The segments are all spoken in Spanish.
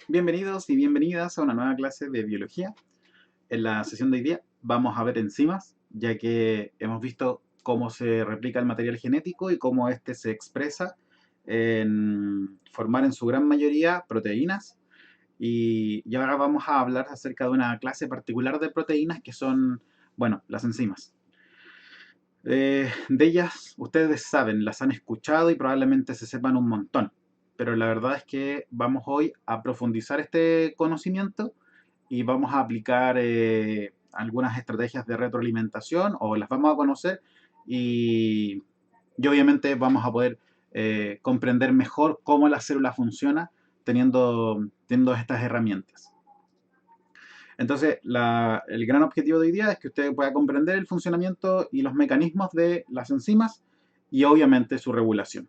Bienvenidos y bienvenidas a una nueva clase de biología. En la sesión de hoy día vamos a ver enzimas, ya que hemos visto cómo se replica el material genético y cómo éste se expresa en formar en su gran mayoría proteínas. Y ahora vamos a hablar acerca de una clase particular de proteínas que son, bueno, las enzimas. De ellas, ustedes saben, las han escuchado y probablemente se sepan un montón, pero la verdad es que vamos hoy a profundizar este conocimiento y vamos a aplicar algunas estrategias de retroalimentación o las vamos a conocer y, y obviamente vamos a poder comprender mejor cómo la célula funciona teniendo estas herramientas. Entonces, el gran objetivo de hoy día es que usted pueda comprender el funcionamiento y los mecanismos de las enzimas y obviamente su regulación.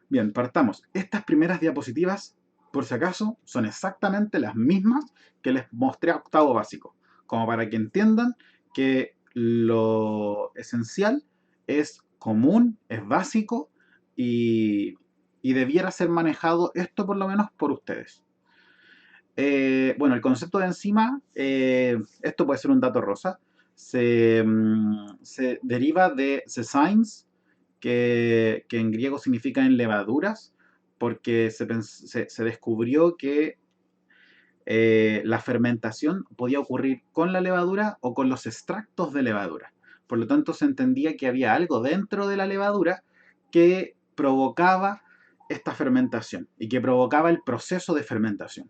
Bien, partamos. Estas primeras diapositivas, por si acaso, son exactamente las mismas que les mostré a octavo básico, como para que entiendan que lo esencial es común, es básico y debiera ser manejado esto por lo menos por ustedes. Bueno, el concepto de enzima, esto puede ser un dato rosa, se deriva de enzymes, que en griego significa en levaduras, porque se descubrió que la fermentación podía ocurrir con la levadura o con los extractos de levadura. Por lo tanto, se entendía que había algo dentro de la levadura que provocaba esta fermentación y que provocaba el proceso de fermentación.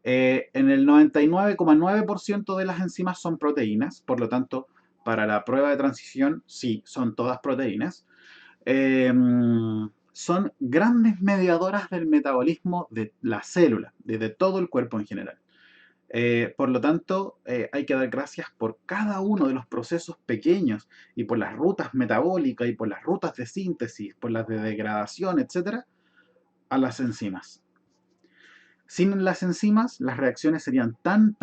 En el 99,9% de las enzimas son proteínas, por lo tanto, para la prueba de transición, sí, son todas proteínas. Eh, Son grandes mediadoras del metabolismo de la célula, de todo el cuerpo en general. Por lo tanto, hay que dar gracias por cada uno de los procesos pequeños y por las rutas metabólicas y por las rutas de síntesis, por las de degradación, etcétera, a las enzimas. Sin las enzimas, las reacciones serían tan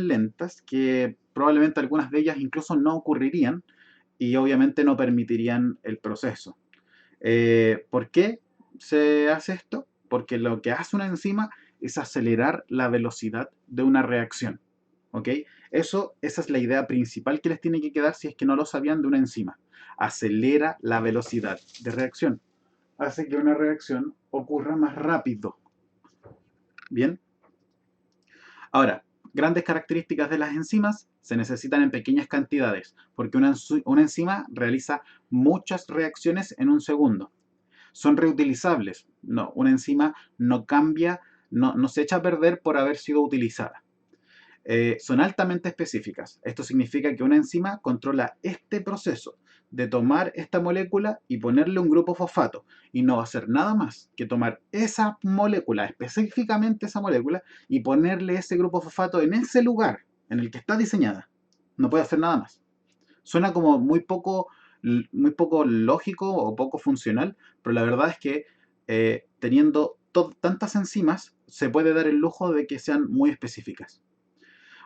lentas que probablemente algunas de ellas incluso no ocurrirían y obviamente no permitirían el proceso. ¿Por qué se hace esto? Porque lo que hace una enzima es acelerar la velocidad de una reacción. ¿Ok? Esa es la idea principal que les tiene que quedar si es que no lo sabían de una enzima. Acelera la velocidad de reacción. Hace que una reacción ocurra más rápido. Bien, ahora, grandes características de las enzimas se necesitan en pequeñas cantidades, porque una enzima realiza muchas reacciones en un segundo. Son reutilizables. No, una enzima no cambia, no se echa a perder por haber sido utilizada. Son altamente específicas. Esto significa que una enzima controla este proceso de tomar esta molécula y ponerle un grupo fosfato. Y no va a hacer nada más que tomar esa molécula, específicamente esa molécula, y ponerle ese grupo fosfato en ese lugar en el que está diseñada. No puede hacer nada más. Suena como muy poco lógico o poco funcional, pero la verdad es que teniendo tantas enzimas, se puede dar el lujo de que sean muy específicas.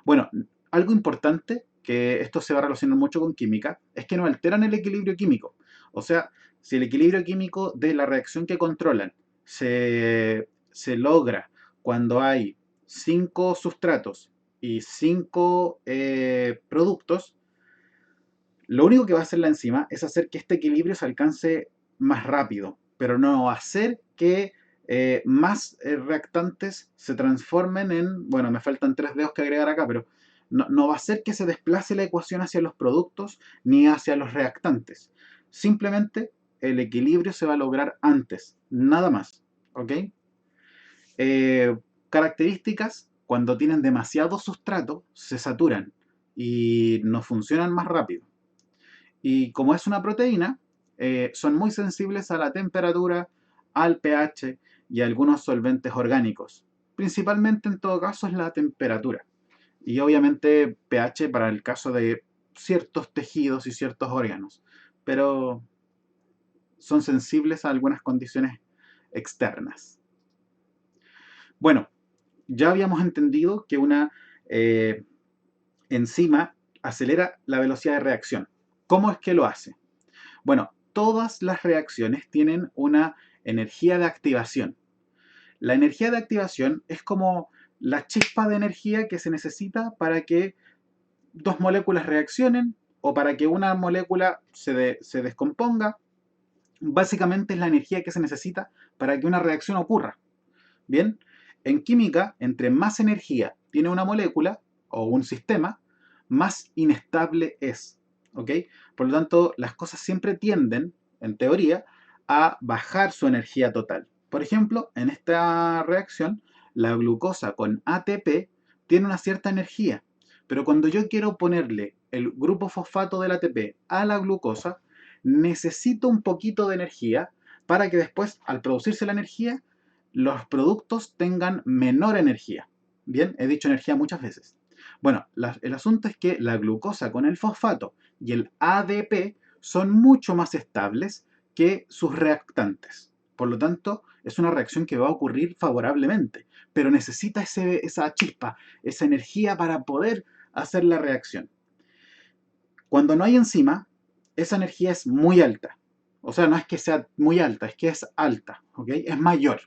Bueno, algo importante, que esto se va a relacionar mucho con química, es que no alteran el equilibrio químico. O sea, si el equilibrio químico de la reacción que controlan se logra cuando hay 5 sustratos y 5 productos, lo único que va a hacer la enzima es hacer que este equilibrio se alcance más rápido, pero no hacer que más reactantes se transformen en, bueno, me faltan 3 dedos que agregar acá, pero no va a hacer que se desplace la ecuación hacia los productos ni hacia los reactantes. Simplemente el equilibrio se va a lograr antes, nada más, ¿ok? Eh, Características, cuando tienen demasiado sustrato, se saturan y no funcionan más rápido. Y como es una proteína, son muy sensibles a la temperatura, al pH y a algunos solventes orgánicos. Principalmente en todo caso es la temperatura. Y obviamente pH para el caso de ciertos tejidos y ciertos órganos. Pero son sensibles a algunas condiciones externas. Bueno, ya habíamos entendido que una eh, enzima acelera la velocidad de reacción. ¿Cómo es que lo hace? Bueno, todas las reacciones tienen una energía de activación. La energía de activación es como la chispa de energía que se necesita para que dos moléculas reaccionen o para que una molécula se descomponga. Básicamente es la energía que se necesita para que una reacción ocurra. Bien, en química, entre más energía tiene una molécula o un sistema, más inestable es. ¿Ok? Por lo tanto, las cosas siempre tienden, en teoría, a bajar su energía total. Por ejemplo, en esta reacción, la glucosa con ATP tiene una cierta energía, pero cuando yo quiero ponerle el grupo fosfato del ATP a la glucosa, necesito un poquito de energía para que después, al producirse la energía, los productos tengan menor energía. Bien, he dicho energía muchas veces. Bueno, el asunto es que la glucosa con el fosfato y el ADP son mucho más estables que sus reactantes. Por lo tanto, es una reacción que va a ocurrir favorablemente, pero necesita esa chispa, esa energía para poder hacer la reacción. Cuando no hay enzima, esa energía es muy alta. O sea, no es que sea muy alta, es que es alta, ¿ok? Es mayor.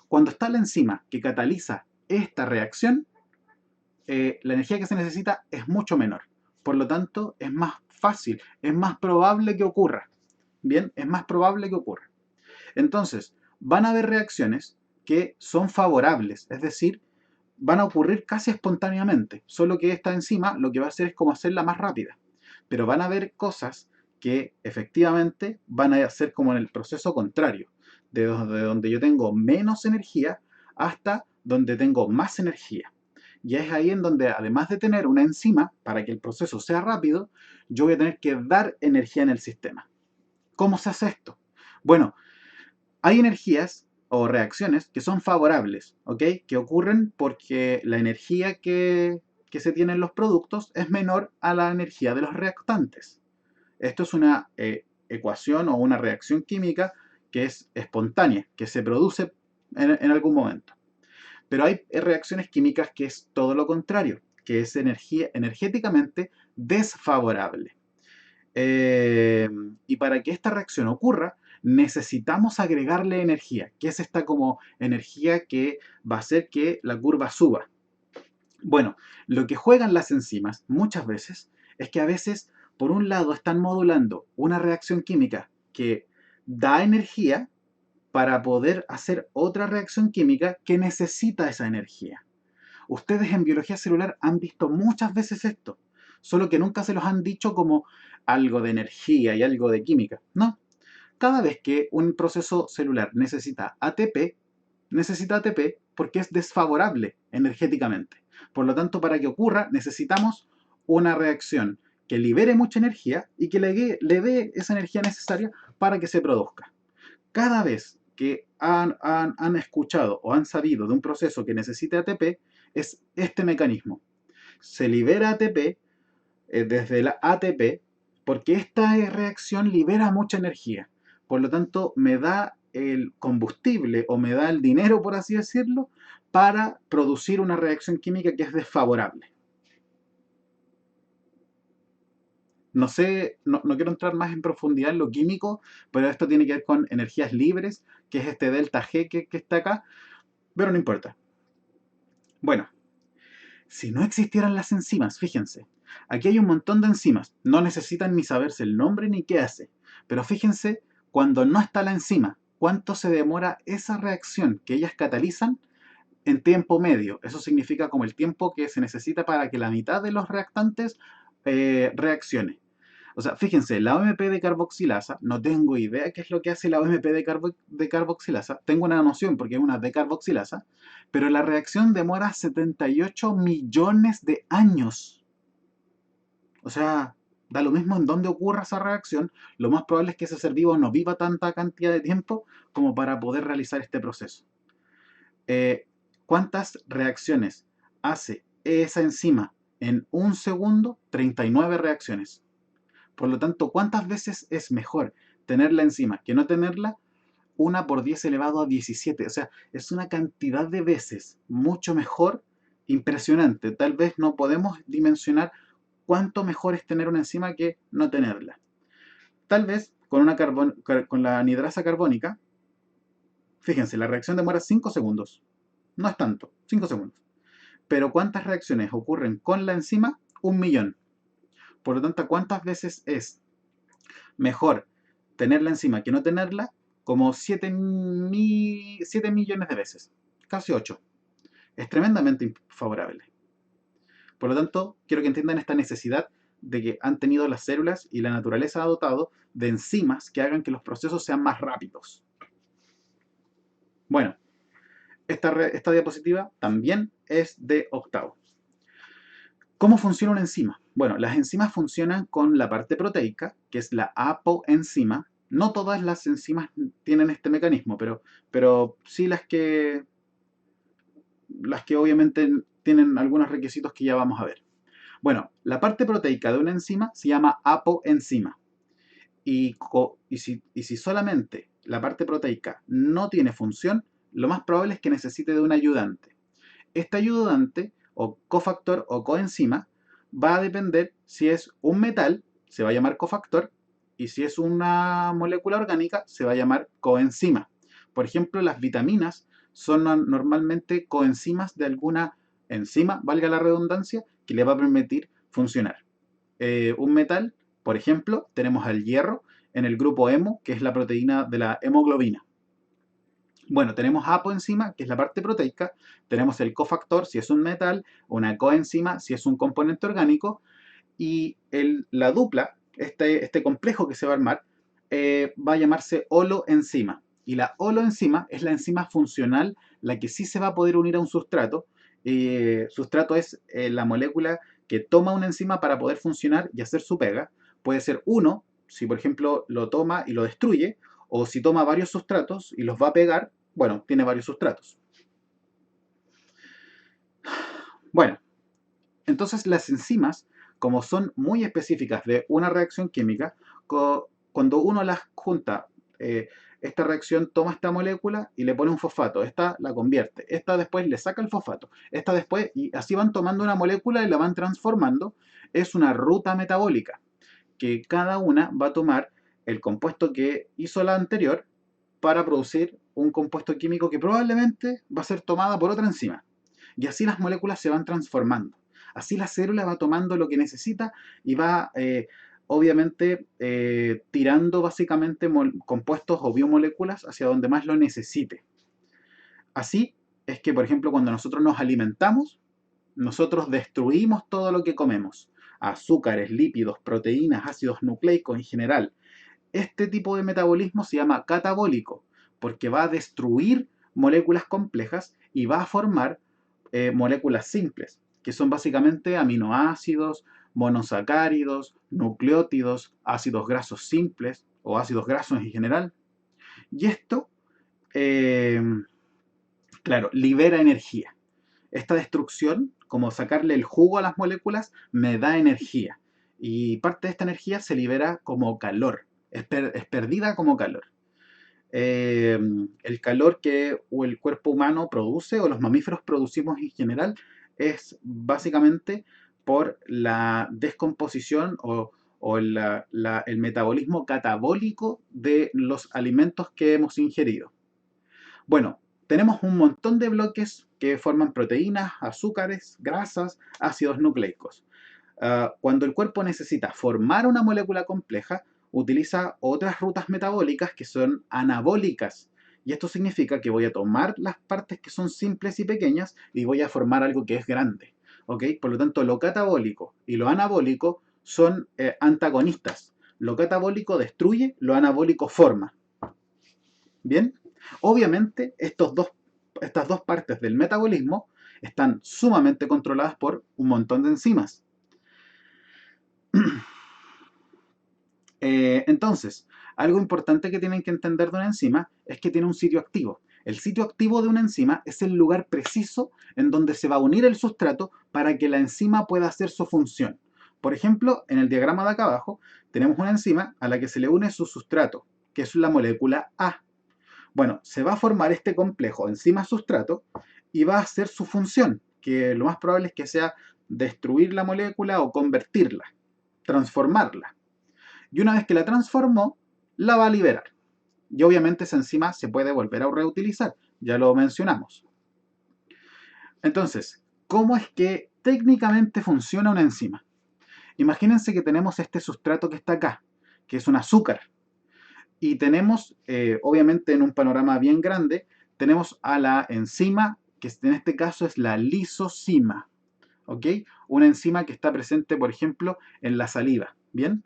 Cuando está la enzima que cataliza esta reacción, la energía que se necesita es mucho menor. Por lo tanto, es más fácil, es más probable que ocurra. Bien, es más probable que ocurra. Entonces, van a haber reacciones que son favorables, es decir, van a ocurrir casi espontáneamente, solo que esta enzima lo que va a hacer es como hacerla más rápida. Pero van a haber cosas que efectivamente van a ser como en el proceso contrario, de donde yo tengo menos energía hasta donde tengo más energía. Y es ahí en donde, además de tener una enzima, para que el proceso sea rápido, yo voy a tener que dar energía en el sistema. ¿Cómo se hace esto? Bueno, hay energías o reacciones que son favorables, ¿ok? Que ocurren porque la energía que se tiene en los productos es menor a la energía de los reactantes. Esto es una ecuación o una reacción química que es espontánea, que se produce en algún momento. Pero hay reacciones químicas que es todo lo contrario, que es energéticamente desfavorable. Y para que esta reacción ocurra, necesitamos agregarle energía, que es esta como energía que va a hacer que la curva suba. Bueno, lo que juegan las enzimas muchas veces es que a veces, por un lado, están modulando una reacción química que da energía para poder hacer otra reacción química que necesita esa energía. Ustedes en biología celular han visto muchas veces esto, solo que nunca se los han dicho como algo de energía y algo de química. No, cada vez que un proceso celular necesita ATP porque es desfavorable energéticamente. Por lo tanto, para que ocurra, necesitamos una reacción que libere mucha energía y que le dé esa energía necesaria para que se produzca. Cada vez que han escuchado o han sabido de un proceso que necesite ATP, es este mecanismo. Se libera ATP desde la ATP porque esta reacción libera mucha energía. Por lo tanto, me da el combustible o me da el dinero, por así decirlo, para producir una reacción química que es desfavorable. No sé, no quiero entrar más en profundidad en lo químico, pero esto tiene que ver con energías libres, que es este delta G que está acá, pero no importa. Bueno, si no existieran las enzimas, fíjense, aquí hay un montón de enzimas, no necesitan ni saberse el nombre ni qué hace, pero fíjense, cuando no está la enzima, cuánto se demora esa reacción que ellas catalizan en tiempo medio. Eso significa como el tiempo que se necesita para que la mitad de los reactantes reaccione. O sea, fíjense, la OMP de carboxilasa, no tengo idea qué es lo que hace la OMP de carboxilasa, tengo una noción porque es una decarboxilasa, pero la reacción demora 78 millones de años. O sea, da lo mismo en dónde ocurra esa reacción, lo más probable es que ese ser vivo no viva tanta cantidad de tiempo como para poder realizar este proceso. ¿Cuántas reacciones hace esa enzima en un segundo? 39 reacciones. Por lo tanto, ¿cuántas veces es mejor tenerla encima que no tenerla? 1 por 10 elevado a 17. O sea, es una cantidad de veces mucho mejor, impresionante. Tal vez no podemos dimensionar cuánto mejor es tener una enzima que no tenerla. Tal vez con la anidrasa carbónica Fíjense, la reacción demora 5 segundos. No es tanto, 5 segundos. Pero ¿cuántas reacciones ocurren con la enzima? 1.000.000. Por lo tanto, ¿cuántas veces es mejor tener la enzima que no tenerla? Como 7 millones de veces. Casi 8. Es tremendamente favorable. Por lo tanto, quiero que entiendan esta necesidad de que han tenido las células y la naturaleza ha dotado de enzimas que hagan que los procesos sean más rápidos. Bueno, esta diapositiva también es de octavo. ¿Cómo funciona una enzima? Bueno, las enzimas funcionan con la parte proteica, que es la apoenzima. No todas las enzimas tienen este mecanismo, pero sí las que obviamente tienen algunos requisitos que ya vamos a ver. Bueno, la parte proteica de una enzima se llama apoenzima. Y si solamente la parte proteica no tiene función, lo más probable es que necesite de un ayudante. Este ayudante, o cofactor o coenzima, va a depender si es un metal, se va a llamar cofactor, y si es una molécula orgánica, se va a llamar coenzima. Por ejemplo, las vitaminas son normalmente coenzimas de alguna enzima, valga la redundancia, que le va a permitir funcionar. Un metal, por ejemplo, tenemos al hierro en el grupo hemo, que es la proteína de la hemoglobina. Bueno, tenemos apoenzima, que es la parte proteica, tenemos el cofactor, si es un metal, una coenzima, si es un componente orgánico, y la dupla, este complejo que se va a armar, va a llamarse holoenzima. Y la holoenzima es la enzima funcional, la que sí se va a poder unir a un sustrato. Sustrato es la molécula que toma una enzima para poder funcionar y hacer su pega. Puede ser uno, si por ejemplo lo toma y lo destruye, o si toma varios sustratos y los va a pegar, bueno, tiene varios sustratos. Bueno, entonces las enzimas, como son muy específicas de una reacción química, cuando uno las junta, esta reacción toma esta molécula y le pone un fosfato, esta la convierte, esta después le saca el fosfato, esta después, y así van tomando una molécula y la van transformando, es una ruta metabólica, que cada una va a tomar el compuesto que hizo la anterior para producir un compuesto químico que probablemente va a ser tomada por otra enzima. Y así las moléculas se van transformando. Así la célula va tomando lo que necesita y va, obviamente, tirando básicamente compuestos o biomoléculas hacia donde más lo necesite. Así es que, por ejemplo, cuando nosotros nos alimentamos, nosotros destruimos todo lo que comemos. Azúcares, lípidos, proteínas, ácidos nucleicos en general. Este tipo de metabolismo se llama catabólico, porque va a destruir moléculas complejas y va a formar moléculas simples, que son básicamente aminoácidos, monosacáridos, nucleótidos, ácidos grasos simples o ácidos grasos en general. Y esto, eh, claro, libera energía. Esta destrucción, como sacarle el jugo a las moléculas, me da energía. Y parte de esta energía se libera como calor, es perdida como calor. El calor que el cuerpo humano produce o los mamíferos producimos en general es básicamente por la descomposición o el metabolismo catabólico de los alimentos que hemos ingerido. Bueno, tenemos un montón de bloques que forman proteínas, azúcares, grasas, ácidos nucleicos. Cuando el cuerpo necesita formar una molécula compleja, utiliza otras rutas metabólicas que son anabólicas. Y esto significa que voy a tomar las partes que son simples y pequeñas y voy a formar algo que es grande. ¿Ok? Por lo tanto, lo catabólico y lo anabólico son antagonistas. Lo catabólico destruye, lo anabólico forma. ¿Bien? Obviamente, estas dos partes del metabolismo están sumamente controladas por un montón de enzimas. Entonces, algo importante que tienen que entender de una enzima es que tiene un sitio activo. El sitio activo de una enzima es el lugar preciso en donde se va a unir el sustrato para que la enzima pueda hacer su función. Por ejemplo, en el diagrama de acá abajo tenemos una enzima a la que se le une su sustrato, que es la molécula A. Bueno, se va a formar este complejo enzima-sustrato y va a hacer su función, que lo más probable es que sea destruir la molécula o convertirla, transformarla. Y una vez que la transformó, la va a liberar. Y obviamente esa enzima se puede volver a reutilizar, ya lo mencionamos. Entonces, ¿cómo es que técnicamente funciona una enzima? Imagínense que tenemos este sustrato que está acá, que es un azúcar. Y tenemos, obviamente en un panorama bien grande, tenemos a la enzima, que en este caso es la lisozima. ¿Ok? Una enzima que está presente, por ejemplo, en la saliva. ¿Bien?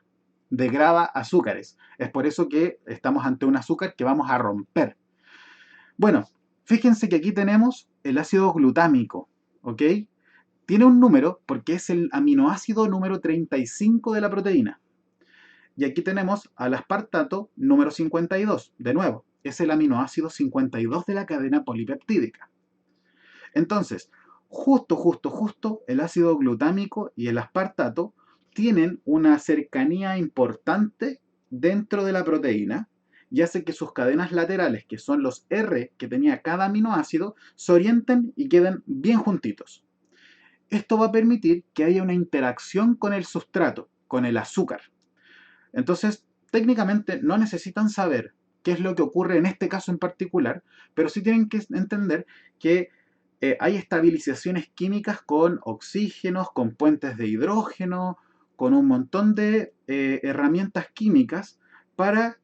Degrada azúcares. Es por eso que estamos ante un azúcar que vamos a romper. Bueno, fíjense que aquí tenemos el ácido glutámico. ¿Ok? Tiene un número porque es el aminoácido número 35 de la proteína. Y aquí tenemos al aspartato número 52. De nuevo, es el aminoácido 52 de la cadena polipeptídica. Entonces, justo, el ácido glutámico y el aspartato tienen una cercanía importante dentro de la proteína y hace que sus cadenas laterales, que son los R que tenía cada aminoácido, se orienten y queden bien juntitos. Esto va a permitir que haya una interacción con el sustrato, con el azúcar. Entonces, técnicamente no necesitan saber qué es lo que ocurre en este caso en particular, pero sí tienen que entender que hay estabilizaciones químicas con oxígenos, con puentes de hidrógeno, con un montón de herramientas químicas para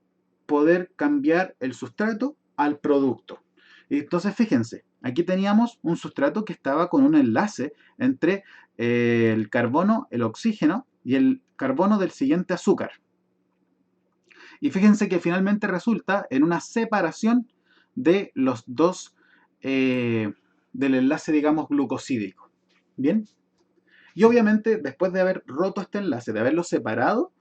poder cambiar el sustrato al producto. Entonces, fíjense, aquí teníamos un sustrato que estaba con un enlace entre el carbono, el oxígeno y el carbono del siguiente azúcar. Y fíjense que finalmente resulta en una separación de los dos, del enlace, digamos, glucosídico. ¿Bien? Y obviamente, después de haber roto este enlace, de haberlo separado,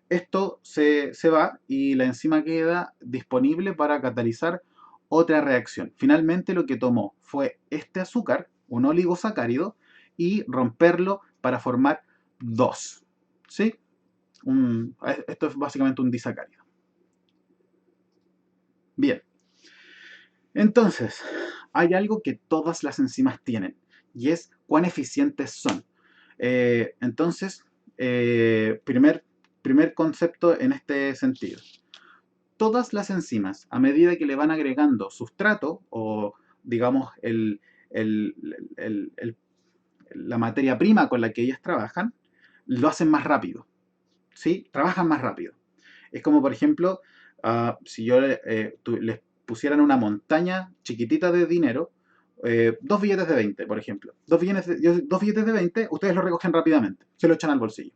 esto se va y la enzima queda disponible para catalizar otra reacción. Finalmente lo que tomó fue este azúcar, un oligosacárido, y romperlo para formar dos. ¿Sí? Esto es básicamente un disacárido. Bien, entonces, hay algo que todas las enzimas tienen y es cuán eficientes son. Entonces, primer concepto en este sentido. Todas las enzimas, a medida que le van agregando sustrato o, digamos, el- el- el- la materia prima con la que ellas trabajan, lo hacen más rápido. ¿Sí? Trabajan más rápido. Es como, por ejemplo, si yo les pusieran una montaña chiquitita de dinero, dos billetes de 20, por ejemplo. Dos billetes de 20, ustedes lo recogen rápidamente, se lo echan al bolsillo.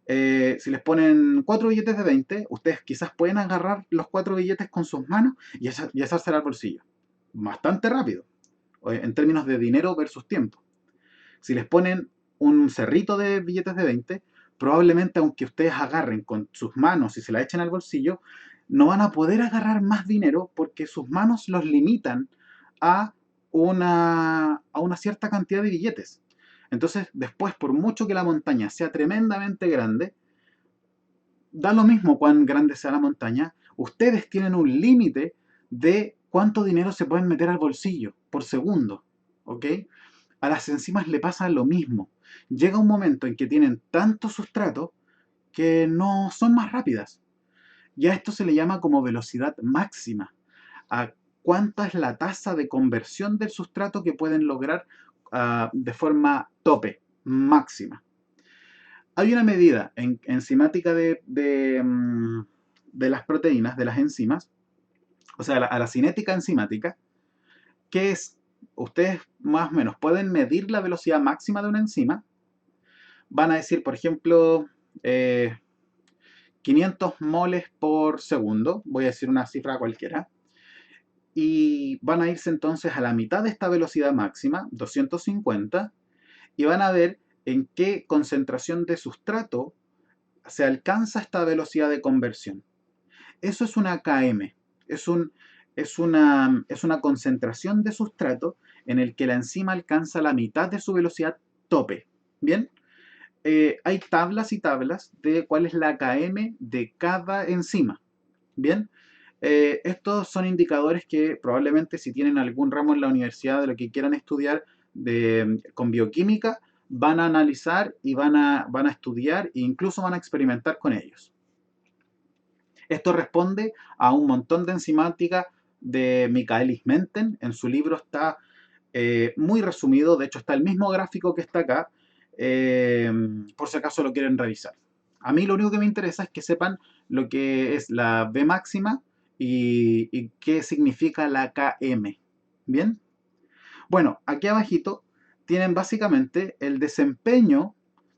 Si les ponen cuatro billetes de 20, ustedes quizás pueden agarrar los cuatro billetes con sus manos y echárselo al bolsillo. Bastante rápido, en términos de dinero versus tiempo. Si les ponen un cerrito de billetes de 20, probablemente aunque ustedes agarren con sus manos y se la echen al bolsillo, no van a poder agarrar más dinero porque sus manos los limitan a una cierta cantidad de billetes. Entonces, después, por mucho que la montaña sea tremendamente grande, da lo mismo cuán grande sea la montaña, ustedes tienen un límite de cuánto dinero se pueden meter al bolsillo por segundo. ¿Ok? A las enzimas le pasa lo mismo. Llega un momento en que tienen tanto sustrato que no son más rápidas. Y a esto se le llama como velocidad máxima. A cuánta es la tasa de conversión del sustrato que pueden lograr de forma tope, máxima. Hay una medida enzimática de las proteínas, de las enzimas, o sea, a la cinética enzimática, que es, ustedes más o menos pueden medir la velocidad máxima de una enzima. Van a decir, por ejemplo, 500 moles por segundo, voy a decir una cifra cualquiera, y van a irse entonces a la mitad de esta velocidad máxima, 250, y van a ver en qué concentración de sustrato se alcanza esta velocidad de conversión. Eso es una km, es, un, es una concentración de sustrato en el que la enzima alcanza la mitad de su velocidad tope. ¿Bien? Hay tablas y tablas de cuál es la km de cada enzima. Bien, estos son indicadores que probablemente si tienen algún ramo en la universidad de lo que quieran estudiar con bioquímica, van a analizar y van a estudiar e incluso van a experimentar con ellos. Esto responde a un montón de enzimática de Michaelis Menten. En su libro está muy resumido, de hecho está el mismo gráfico que está acá, por si acaso lo quieren revisar. A mí lo único que me interesa es que sepan lo que es la V máxima y qué significa la Km. ¿Bien? Bueno, aquí abajito tienen básicamente el desempeño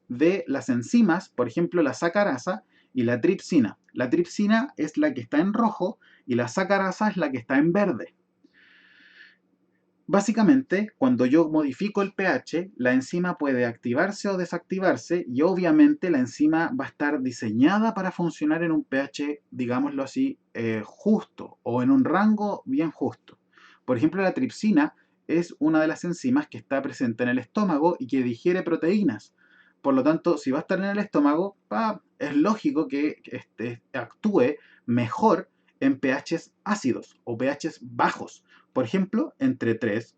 de las enzimas, por ejemplo la sacarasa y la tripsina. La tripsina es la que está en rojo y la sacarasa es la que está en verde. Básicamente, cuando yo modifico el pH, la enzima puede activarse o desactivarse y obviamente la enzima va a estar diseñada para funcionar en un pH, digámoslo así, justo o en un rango bien justo. Por ejemplo, la tripsina es una de las enzimas que está presente en el estómago y que digiere proteínas. Por lo tanto, si va a estar en el estómago, es lógico que actúe mejor en pHs ácidos o pHs bajos. Por ejemplo, entre 3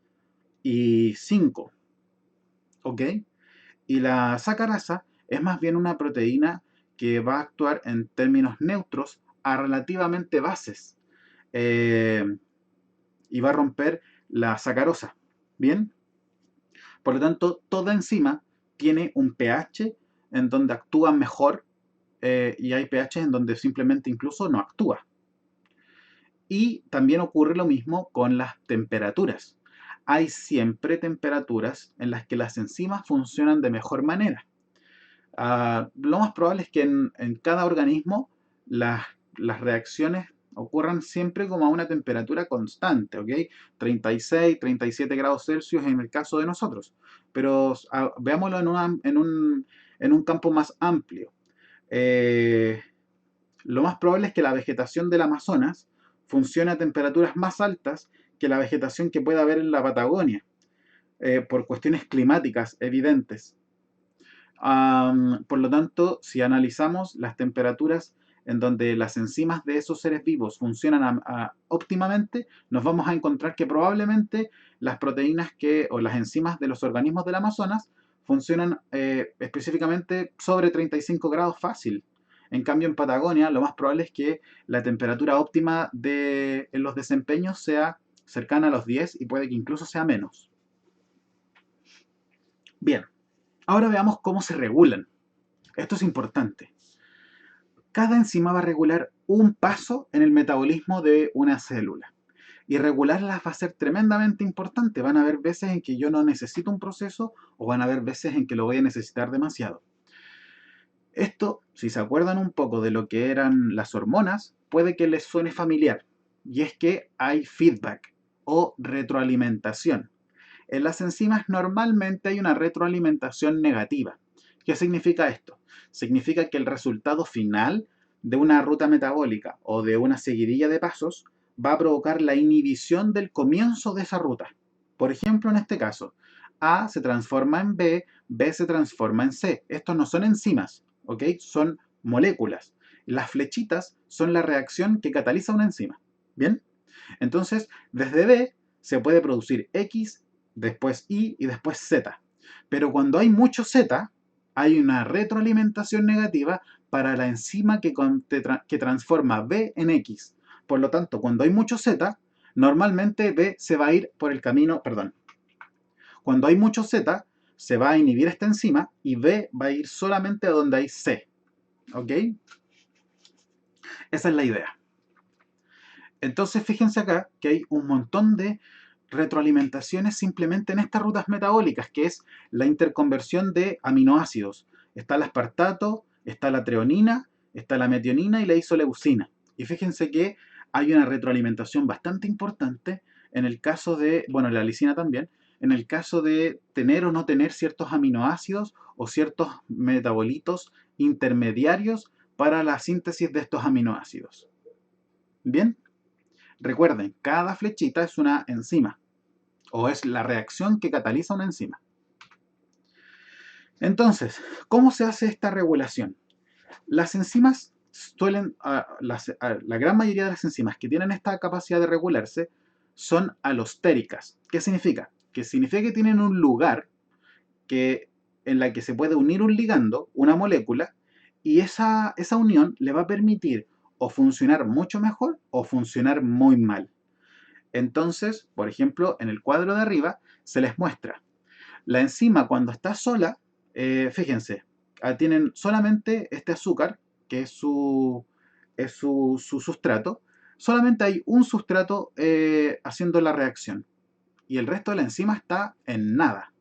y 5. ¿Ok? Y la sacarasa es más bien una proteína que va a actuar en términos neutros a relativamente bases. Y va a romper la sacarosa. ¿Bien? Por lo tanto, toda enzima tiene un pH en donde actúa mejor y hay pH en donde simplemente incluso no actúa. Y también ocurre lo mismo con las temperaturas. Hay siempre temperaturas en las que las enzimas funcionan de mejor manera. Lo más probable es que en cada organismo las reacciones ocurran siempre como a una temperatura constante, ¿ok? 36, 37 grados Celsius en el caso de nosotros. Pero veámoslo en un campo más amplio. Eh, lo más probable es que la vegetación del Amazonas funcione a temperaturas más altas que la vegetación que pueda haber en la Patagonia, por cuestiones climáticas evidentes. Por lo tanto, si analizamos las temperaturas en donde las enzimas de esos seres vivos funcionan óptimamente, nos vamos a encontrar que probablemente las proteínas o las enzimas de los organismos del Amazonas funcionan específicamente sobre 35 grados fácil. En cambio, en Patagonia, lo más probable es que la temperatura óptima en los desempeños sea cercana a los 10 y puede que incluso sea menos. Bien, ahora veamos cómo se regulan. Esto es importante. Cada enzima va a regular un paso en el metabolismo de una célula. Y regularlas va a ser tremendamente importante. Van a haber veces en que yo no necesito un proceso o van a haber veces en que lo voy a necesitar demasiado. Esto, si se acuerdan un poco de lo que eran las hormonas, puede que les suene familiar. Y es que hay feedback o retroalimentación. En las enzimas normalmente hay una retroalimentación negativa. ¿Qué significa esto? Significa que el resultado final de una ruta metabólica o de una seguidilla de pasos va a provocar la inhibición del comienzo de esa ruta. Por ejemplo, en este caso, A se transforma en B, B se transforma en C. Estos no son enzimas, ¿ok? Son moléculas. Las flechitas son la reacción que cataliza una enzima. ¿Bien? Entonces, desde B se puede producir X, después Y y después Z. Pero cuando hay mucho Z, hay una retroalimentación negativa para la enzima que transforma B en X. Por lo tanto, cuando hay mucho Z, normalmente B se va a ir por el camino, perdón. Cuando hay mucho Z, se va a inhibir esta enzima y B va a ir solamente a donde hay C. ¿Ok? Esa es la idea. Entonces, fíjense acá que hay un montón de retroalimentaciones simplemente en estas rutas metabólicas, que es la interconversión de aminoácidos. Está el aspartato, está la treonina, está la metionina y la isoleucina. Y fíjense que hay una retroalimentación bastante importante en el caso de, bueno, la lisina también, en el caso de tener o no tener ciertos aminoácidos o ciertos metabolitos intermediarios para la síntesis de estos aminoácidos. Bien, recuerden, cada flechita es una enzima o es la reacción que cataliza una enzima. Entonces, ¿cómo se hace esta regulación? Las enzimas suelen, la gran mayoría de las enzimas que tienen esta capacidad de regularse son alostéricas. ¿Qué significa? Que significa que tienen un lugar en la que se puede unir un ligando, una molécula, y esa unión le va a permitir o funcionar mucho mejor o funcionar muy mal. Entonces, por ejemplo, en el cuadro de arriba se les muestra la enzima cuando está sola, fíjense, tienen solamente este azúcar, que es su sustrato, solamente hay un sustrato haciendo la reacción y el resto de la enzima está en nada,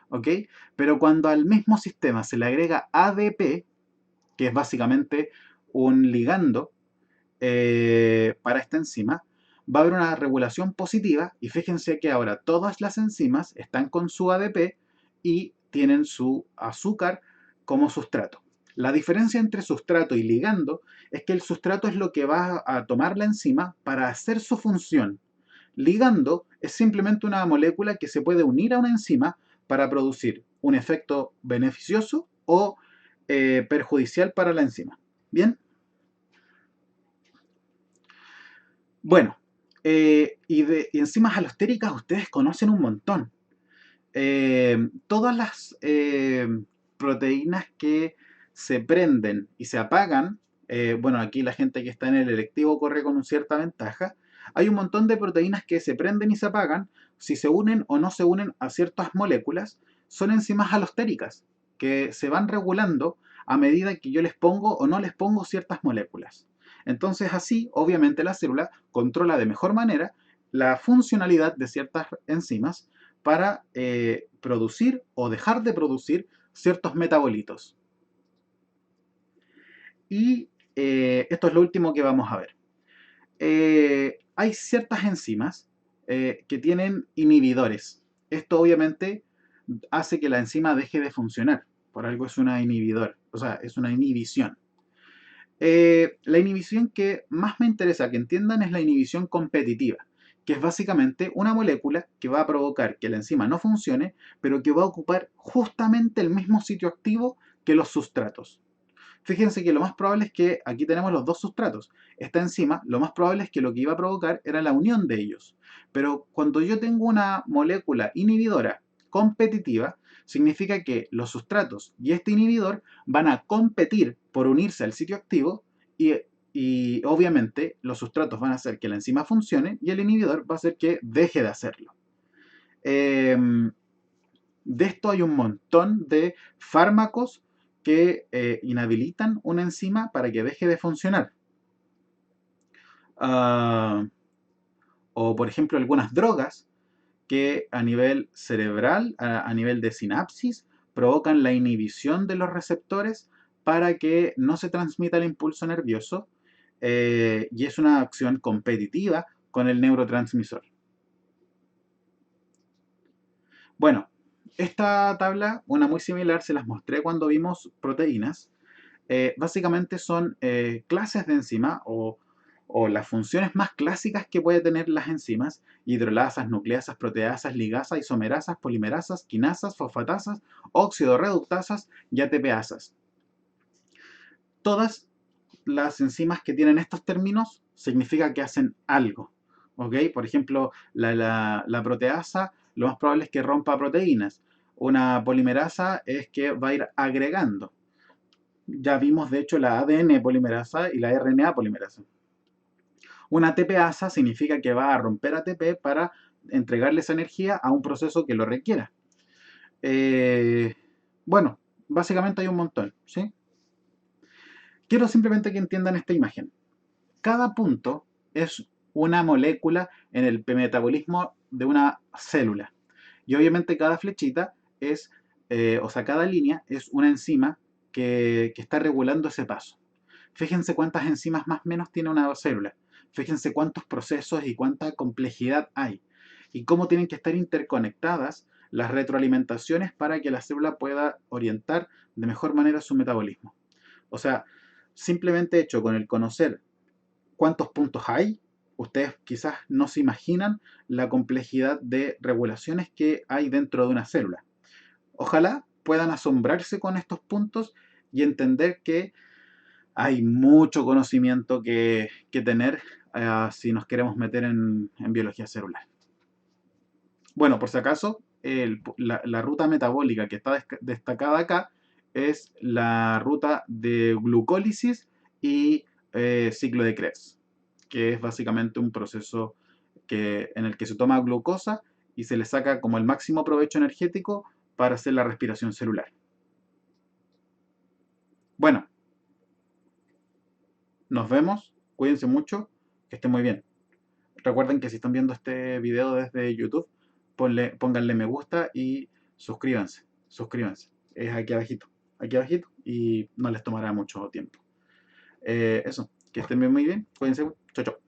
¿ok? Pero cuando al mismo sistema se le agrega ADP, que es básicamente un ligando para esta enzima, va a haber una regulación positiva y fíjense que ahora todas las enzimas están con su ADP y tienen su azúcar como sustrato. La diferencia entre sustrato y ligando es que el sustrato es lo que va a tomar la enzima para hacer su función. Ligando es simplemente una molécula que se puede unir a una enzima para producir un efecto beneficioso o perjudicial para la enzima. ¿Bien? Bueno, y enzimas alostéricas ustedes conocen un montón. Todas las proteínas que se prenden y se apagan, bueno, aquí la gente que está en el electivo corre con una cierta ventaja. Hay un montón de proteínas que se prenden y se apagan si se unen o no se unen a ciertas moléculas. Son enzimas alostéricas que se van regulando a medida que yo les pongo o no les pongo ciertas moléculas. Entonces así, obviamente, la célula controla de mejor manera la funcionalidad de ciertas enzimas para producir o dejar de producir ciertos metabolitos. Y esto es lo último que vamos a ver. Hay ciertas enzimas que tienen inhibidores. Esto obviamente hace que la enzima deje de funcionar. Por algo es una inhibidor, o sea, es una inhibición. La inhibición que más me interesa que entiendan es la inhibición competitiva, que es básicamente una molécula que va a provocar que la enzima no funcione, pero que va a ocupar justamente el mismo sitio activo que los sustratos. Fíjense que lo más probable es que aquí tenemos los dos sustratos. Esta enzima, lo más probable es que lo que iba a provocar era la unión de ellos. Pero cuando yo tengo una molécula inhibidora competitiva, significa que los sustratos y este inhibidor van a competir por unirse al sitio activo y obviamente los sustratos van a hacer que la enzima funcione y el inhibidor va a hacer que deje de hacerlo. De esto hay un montón de fármacos que inhabilitan una enzima para que deje de funcionar. Uh, o por ejemplo algunas drogas que a nivel cerebral, a nivel de sinapsis, provocan la inhibición de los receptores para que no se transmita el impulso nervioso y es una acción competitiva con el neurotransmisor. Bueno, esta tabla, una muy similar, se las mostré cuando vimos proteínas. Básicamente son clases de enzima o las funciones más clásicas que puede tener las enzimas: hidrolasas, nucleasas, proteasas, ligasas, isomerasas, polimerasas, quinasas, fosfatasas, oxidorreductasas y ATPasas. Todas las enzimas que tienen estos términos significa que hacen algo. ¿Ok? Por ejemplo, la proteasa lo más probable es que rompa proteínas. Una polimerasa es que va a ir agregando. Ya vimos de hecho la ADN polimerasa y la RNA polimerasa. Una ATPasa significa que va a romper ATP para entregarle esa energía a un proceso que lo requiera. Bueno, básicamente hay un montón, ¿sí? Quiero simplemente que entiendan esta imagen. Cada punto es una molécula en el metabolismo de una célula. Y obviamente cada flechita es, o sea, cada línea es una enzima que está regulando ese paso. Fíjense cuántas enzimas más o menos tiene una célula. Fíjense cuántos procesos y cuánta complejidad hay. Y cómo tienen que estar interconectadas las retroalimentaciones para que la célula pueda orientar de mejor manera su metabolismo. O sea, simplemente hecho con el conocer cuántos puntos hay, ustedes quizás no se imaginan la complejidad de regulaciones que hay dentro de una célula. Ojalá puedan asombrarse con estos puntos y entender que hay mucho conocimiento que tener si nos queremos meter en biología celular. Bueno, por si acaso, la ruta metabólica que está destacada acá es la ruta de glucólisis y ciclo de Krebs, que es básicamente un proceso en el que se toma glucosa y se le saca como el máximo provecho energético para hacer la respiración celular. Bueno, nos vemos, cuídense mucho, que estén muy bien. Recuerden que si están viendo este video desde YouTube, pónganle me gusta y suscríbanse. Es aquí abajito y no les tomará mucho tiempo. Eso, que estén bien, muy bien, cuídense, chao, chao.